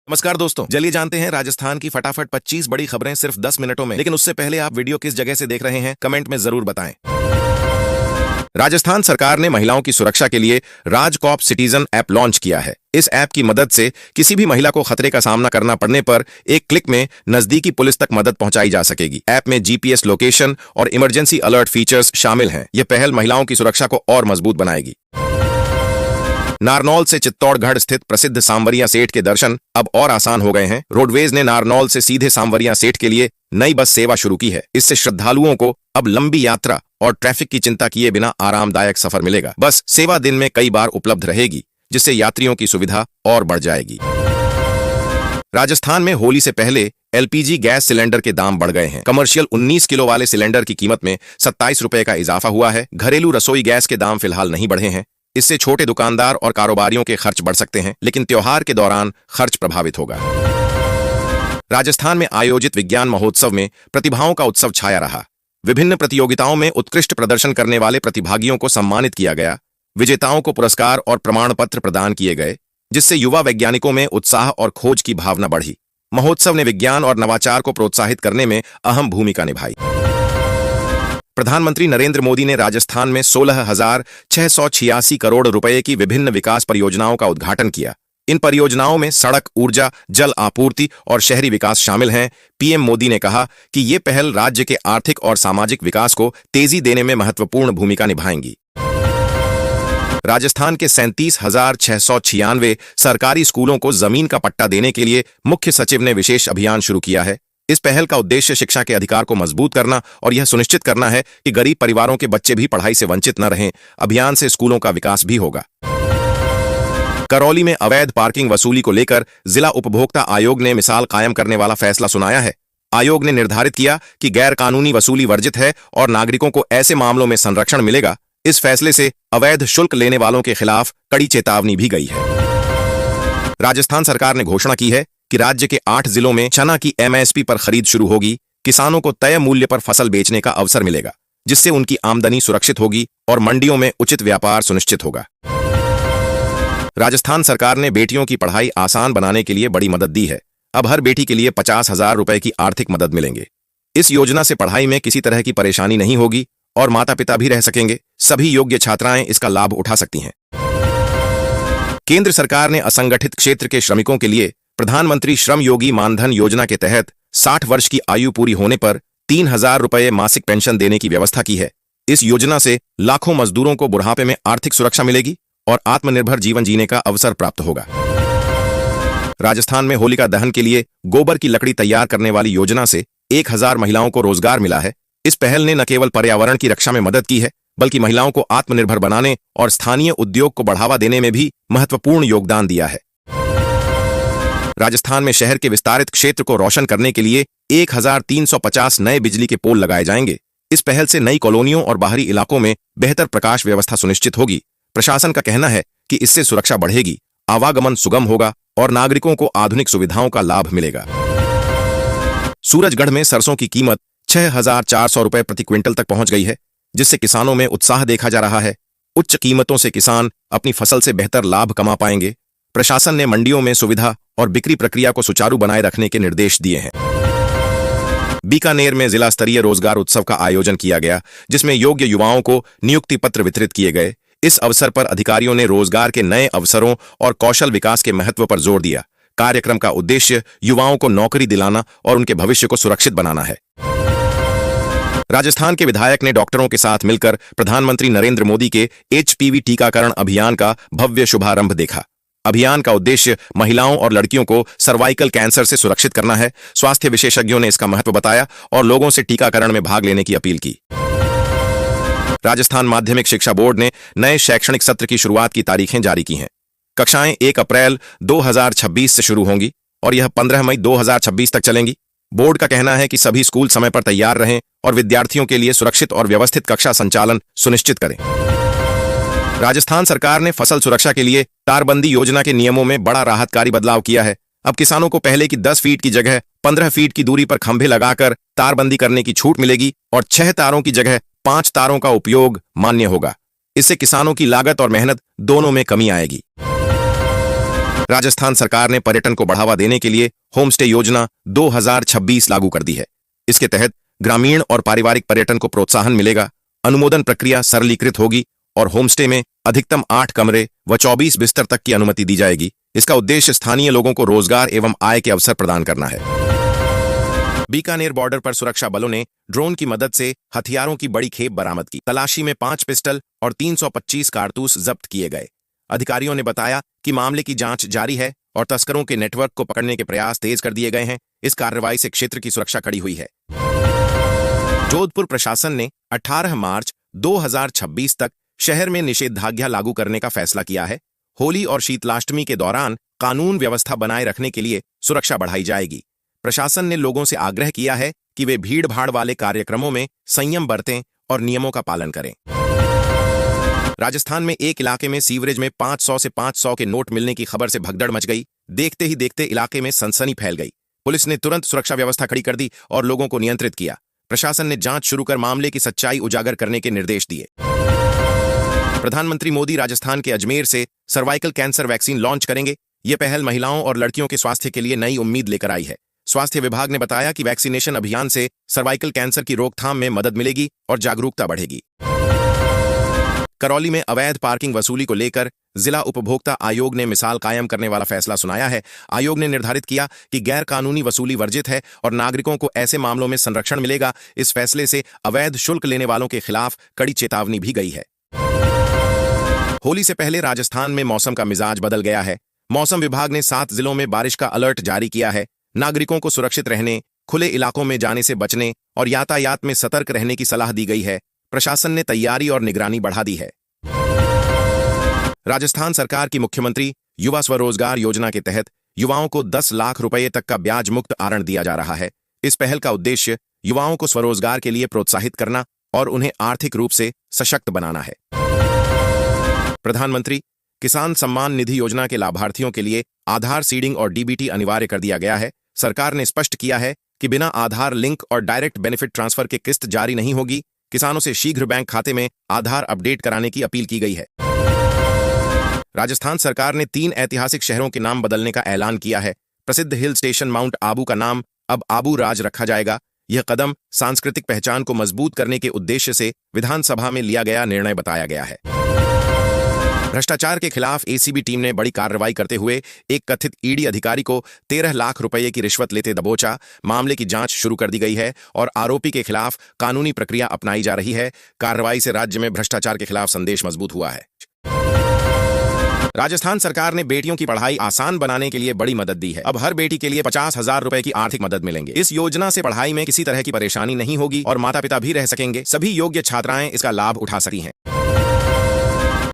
नमस्कार दोस्तों, चलिए जानते हैं राजस्थान की फटाफट 25 बड़ी खबरें सिर्फ 10 मिनटों में। लेकिन उससे पहले आप वीडियो किस जगह से देख रहे हैं कमेंट में जरूर बताएं। राजस्थान सरकार ने महिलाओं की सुरक्षा के लिए राजकॉप सिटीजन ऐप लॉन्च किया है। इस ऐप की मदद से किसी भी महिला को खतरे का सामना करना पड़ने पर एक क्लिक में नजदीकी पुलिस तक मदद पहुंचाई जा सकेगी। ऐप में जीपीएस लोकेशन और इमरजेंसी अलर्ट फीचर्स शामिल हैं। यह पहल महिलाओं की सुरक्षा को और मजबूत बनाएगी। नारनौल से चित्तौड़गढ़ स्थित प्रसिद्ध सांवरिया सेठ के दर्शन अब और आसान हो गए हैं। रोडवेज ने नारनौल से सीधे सांवरिया सेठ के लिए नई बस सेवा शुरू की है। इससे श्रद्धालुओं को अब लंबी यात्रा और ट्रैफिक की चिंता किए बिना आरामदायक सफर मिलेगा। बस सेवा दिन में कई बार उपलब्ध रहेगी, जिससे यात्रियों की सुविधा और बढ़ जाएगी। राजस्थान में होली से पहले एलपीजी गैस सिलेंडर के दाम बढ़ गए हैं। कमर्शियल 19 किलो वाले सिलेंडर की कीमत में 27 रुपए का इजाफा हुआ है। घरेलू रसोई गैस के दाम फिलहाल नहीं बढ़े हैं। इससे छोटे दुकानदार और कारोबारियों के खर्च बढ़ सकते हैं, लेकिन त्योहार के दौरान खर्च प्रभावित होगा। राजस्थान में आयोजित विज्ञान महोत्सव में प्रतिभाओं का उत्सव छाया रहा। विभिन्न प्रतियोगिताओं में उत्कृष्ट प्रदर्शन करने वाले प्रतिभागियों को सम्मानित किया गया। विजेताओं को पुरस्कार और प्रमाण पत्र प्रदान किए गए, जिससे युवा वैज्ञानिकों में उत्साह और खोज की भावना बढ़ी। महोत्सव ने विज्ञान और नवाचार को प्रोत्साहित करने में अहम भूमिका निभाई। प्रधानमंत्री नरेंद्र मोदी ने राजस्थान में 16,686 करोड़ रुपए की विभिन्न विकास परियोजनाओं का उद्घाटन किया। इन परियोजनाओं में सड़क, ऊर्जा, जल आपूर्ति और शहरी विकास शामिल हैं। पीएम मोदी ने कहा कि ये पहल राज्य के आर्थिक और सामाजिक विकास को तेजी देने में महत्वपूर्ण भूमिका निभाएंगी। राजस्थान के 37,696 सरकारी स्कूलों को जमीन का पट्टा देने के लिए मुख्य सचिव ने विशेष अभियान शुरू किया है। इस पहल का उद्देश्य शिक्षा के अधिकार को मजबूत करना और यह सुनिश्चित करना है कि गरीब परिवारों के बच्चे भी पढ़ाई से वंचित न रहें। अभियान से स्कूलों का विकास भी होगा। करौली में अवैध पार्किंग वसूली को लेकर जिला उपभोक्ता आयोग ने मिसाल कायम करने वाला फैसला सुनाया है। आयोग ने निर्धारित किया कि गैर कानूनी वसूली वर्जित है और नागरिकों को ऐसे मामलों में संरक्षण मिलेगा। इस फैसले से अवैध शुल्क लेने वालों के खिलाफ कड़ी चेतावनी भी गई है। राजस्थान सरकार ने घोषणा की है कि राज्य के 8 जिलों में चना की एमएसपी पर खरीद शुरू होगी। किसानों को तय मूल्य पर फसल बेचने का अवसर मिलेगा, जिससे उनकी आमदनी सुरक्षित होगी और मंडियों में उचित व्यापार सुनिश्चित होगा। राजस्थान सरकार ने बेटियों की पढ़ाई आसान बनाने के लिए बड़ी मदद दी है। अब हर बेटी के लिए 50,000 रुपए की आर्थिक मदद मिलेंगे। इस योजना से पढ़ाई में किसी तरह की परेशानी नहीं होगी और माता पिता भी रह सकेंगे। सभी योग्य छात्राएं इसका लाभ उठा सकती हैं। केंद्र सरकार ने असंगठित क्षेत्र के श्रमिकों के लिए प्रधानमंत्री श्रम योगी मानधन योजना के तहत 60 वर्ष की आयु पूरी होने पर 3,000 रुपए मासिक पेंशन देने की व्यवस्था की है। इस योजना से लाखों मजदूरों को बुढ़ापे में आर्थिक सुरक्षा मिलेगी और आत्मनिर्भर जीवन जीने का अवसर प्राप्त होगा। राजस्थान में होलिका दहन के लिए गोबर की लकड़ी तैयार करने वाली योजना से 1,000 महिलाओं को रोजगार मिला है। इस पहल ने न केवल पर्यावरण की रक्षा में मदद की है, बल्कि महिलाओं को आत्मनिर्भर बनाने और स्थानीय उद्योग को बढ़ावा देने में भी महत्वपूर्ण योगदान दिया है। राजस्थान में शहर के विस्तारित क्षेत्र को रोशन करने के लिए 1,350 नए बिजली के पोल लगाए जाएंगे। इस पहल से नई कॉलोनियों और बाहरी इलाकों में बेहतर प्रकाश व्यवस्था सुनिश्चित होगी। प्रशासन का कहना है कि इससे सुरक्षा बढ़ेगी, आवागमन सुगम होगा और नागरिकों को आधुनिक सुविधाओं का लाभ मिलेगा। सूरजगढ़ में सरसों की कीमत 6,400 रुपए प्रति क्विंटल तक पहुंच गई है, जिससे किसानों में उत्साह देखा जा रहा है। उच्च कीमतों से किसान अपनी फसल से बेहतर लाभ कमा पाएंगे। प्रशासन ने मंडियों में सुविधा और बिक्री प्रक्रिया को सुचारू बनाए रखने के निर्देश दिए हैं। बीकानेर में जिला स्तरीय रोजगार उत्सव का आयोजन किया गया, जिसमें योग्य युवाओं को नियुक्ति पत्र वितरित किए गए। इस अवसर पर अधिकारियों ने रोजगार के नए अवसरों और कौशल विकास के महत्व पर जोर दिया। कार्यक्रम का उद्देश्य युवाओं को नौकरी दिलाना और उनके भविष्य को सुरक्षित बनाना है। राजस्थान के विधायक ने डॉक्टरों के साथ मिलकर प्रधानमंत्री नरेंद्र मोदी के एचपीवी टीकाकरण अभियान का भव्य शुभारंभ देखा। अभियान का उद्देश्य महिलाओं और लड़कियों को सर्वाइकल कैंसर से सुरक्षित करना है। स्वास्थ्य विशेषज्ञों ने इसका महत्व बताया और लोगों से टीकाकरण में भाग लेने की अपील की। राजस्थान माध्यमिक शिक्षा बोर्ड ने नए शैक्षणिक सत्र की शुरुआत की तारीखें जारी की हैं। कक्षाएं 1 अप्रैल 2026 से शुरू होंगी और यह 15 मई 2026 तक चलेंगी। बोर्ड का कहना है कि सभी स्कूल समय पर तैयार रहें और विद्यार्थियों के लिए सुरक्षित और व्यवस्थित कक्षा संचालन सुनिश्चित करें। राजस्थान सरकार ने फसल सुरक्षा के लिए तारबंदी योजना के नियमों में बड़ा राहतकारी बदलाव किया है। अब किसानों को पहले की 10 फीट की जगह 15 फीट की दूरी पर खंभे लगाकर तारबंदी करने की छूट मिलेगी और 6 तारों की जगह 5 तारों का उपयोग मान्य होगा। इससे किसानों की लागत और मेहनत दोनों में कमी आएगी। राजस्थान सरकार ने पर्यटन को बढ़ावा देने के लिए होम स्टे योजना 2026 लागू कर दी है। इसके तहत ग्रामीण और पारिवारिक पर्यटन को प्रोत्साहन मिलेगा। अनुमोदन प्रक्रिया सरलीकृत होगी और होम स्टे में अधिकतम 8 कमरे व 24 बिस्तर तक की अनुमति दी जाएगी। इसका उद्देश्य स्थानीय लोगों को रोजगार एवं आय के अवसर प्रदान करना है। बीकानेर बॉर्डर पर सुरक्षा बलों ने ड्रोन की मदद से हथियारों की बड़ी खेप बरामद की। तलाशी में 5 पिस्टल और 325 कारतूस जब्त किए गए। अधिकारियों ने बताया कि मामले की जांच जारी है और तस्करों के नेटवर्क को पकड़ने के प्रयास तेज कर दिए गए हैं। इस कार्रवाई से क्षेत्र की सुरक्षा कड़ी हुई है। जोधपुर प्रशासन ने 18 मार्च 2026 तक शहर में निषेधाज्ञा लागू करने का फैसला किया है। होली और शीतलाष्टमी के दौरान कानून व्यवस्था बनाए रखने के लिए सुरक्षा बढ़ाई जाएगी। प्रशासन ने लोगों से आग्रह किया है कि वे भीड़ भाड़ वाले कार्यक्रमों में संयम बरतें और नियमों का पालन करें। राजस्थान में एक इलाके में सीवरेज में 500 से 500 के नोट मिलने की खबर से भगदड़ मच गई। देखते ही देखते इलाके में सनसनी फैल गई। पुलिस ने तुरंत सुरक्षा व्यवस्था खड़ी कर दी और लोगों को नियंत्रित किया। प्रशासन ने जांच शुरू कर मामले की सच्चाई उजागर करने के निर्देश दिए। प्रधानमंत्री मोदी राजस्थान के अजमेर से सर्वाइकल कैंसर वैक्सीन लॉन्च करेंगे। यह पहल महिलाओं और लड़कियों के स्वास्थ्य के लिए नई उम्मीद लेकर आई है। स्वास्थ्य विभाग ने बताया कि वैक्सीनेशन अभियान से सर्वाइकल कैंसर की रोकथाम में मदद मिलेगी और जागरूकता बढ़ेगी। करौली में अवैध पार्किंग वसूली को लेकर जिला उपभोक्ता आयोग ने मिसाल कायम करने वाला फैसला सुनाया है। आयोग ने निर्धारित किया कि गैर कानूनी वसूली वर्जित है और नागरिकों को ऐसे मामलों में संरक्षण मिलेगा। इस फैसले से अवैध शुल्क लेने वालों के खिलाफ कड़ी चेतावनी भी गई है। होली से पहले राजस्थान में मौसम का मिजाज बदल गया है। मौसम विभाग ने 7 जिलों में बारिश का अलर्ट जारी किया है। नागरिकों को सुरक्षित रहने, खुले इलाकों में जाने से बचने और यातायात में सतर्क रहने की सलाह दी गई है। प्रशासन ने तैयारी और निगरानी बढ़ा दी है। राजस्थान सरकार की मुख्यमंत्री युवा स्वरोजगार योजना के तहत युवाओं को 10 लाख रुपए तक का ब्याज मुक्त ऋण दिया जा रहा है। इस पहल का उद्देश्य युवाओं को स्वरोजगार के लिए प्रोत्साहित करना और उन्हें आर्थिक रूप से सशक्त बनाना है। प्रधानमंत्री किसान सम्मान निधि योजना के लाभार्थियों के लिए आधार सीडिंग और डीबीटी अनिवार्य कर दिया गया है। सरकार ने स्पष्ट किया है कि बिना आधार लिंक और डायरेक्ट बेनिफिट ट्रांसफर के किस्त जारी नहीं होगी। किसानों से शीघ्र बैंक खाते में आधार अपडेट कराने की अपील की गई है। राजस्थान सरकार ने 3 ऐतिहासिक शहरों के नाम बदलने का ऐलान किया है। प्रसिद्ध हिल स्टेशन माउंट आबू का नाम अब आबू राज रखा जाएगा। यह कदम सांस्कृतिक पहचान को मजबूत करने के उद्देश्य से विधानसभा में लिया गया निर्णय बताया गया है। भ्रष्टाचार के खिलाफ एसीबी टीम ने बड़ी कार्रवाई करते हुए एक कथित ईडी अधिकारी को 13 लाख रुपए की रिश्वत लेते दबोचा। मामले की जांच शुरू कर दी गई है और आरोपी के खिलाफ कानूनी प्रक्रिया अपनाई जा रही है। कार्रवाई से राज्य में भ्रष्टाचार के खिलाफ संदेश मजबूत हुआ है। राजस्थान सरकार ने बेटियों की पढ़ाई आसान बनाने के लिए बड़ी मदद दी है। अब हर बेटी के लिए 50,000 रुपए की आर्थिक मदद मिलेंगे। इस योजना से पढ़ाई में किसी तरह की परेशानी नहीं होगी और माता पिता भी रह सकेंगे। सभी योग्य छात्राएं इसका लाभ उठा सकती हैं।